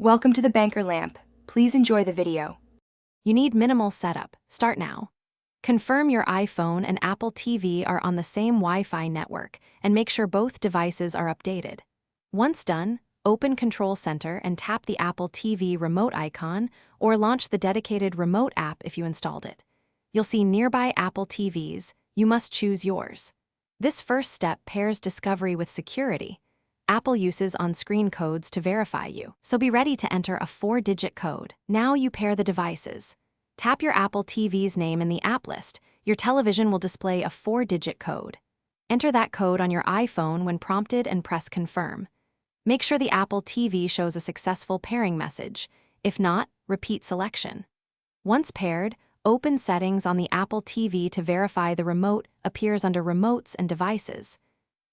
Welcome to the Banker Lamp. Please enjoy the video. You need minimal setup. Start now. Confirm your iPhone and Apple TV are on the same Wi-Fi network and make sure both devices are updated. Once done, open Control Center and tap the Apple TV remote icon or launch the dedicated remote app if you installed it. You'll see nearby Apple TVs. You must choose yours. This first step pairs discovery with security. Apple uses on-screen codes to verify you, so be ready to enter a 4-digit code. Now you pair the devices. Tap your Apple TV's name in the app list. Your television will display a 4-digit code. Enter that code on your iPhone when prompted and press Confirm. Make sure the Apple TV shows a successful pairing message. If not, repeat selection. Once paired, open Settings on the Apple TV to verify the remote appears under Remotes and Devices.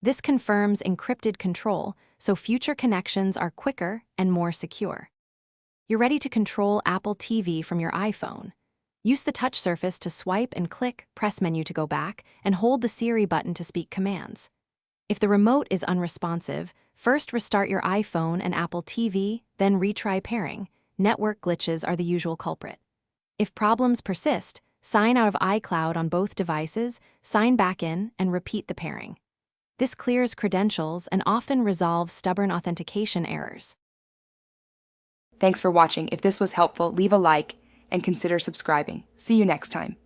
This confirms encrypted control, so future connections are quicker and more secure. You're ready to control Apple TV from your iPhone. Use the touch surface to swipe and click, press menu to go back, and hold the Siri button to speak commands. If the remote is unresponsive, first restart your iPhone and Apple TV, then retry pairing. Network glitches are the usual culprit. If problems persist, sign out of iCloud on both devices, sign back in, and repeat the pairing. This clears credentials and often resolves stubborn authentication errors. Thanks for watching. If this was helpful, leave a like and consider subscribing. See you next time.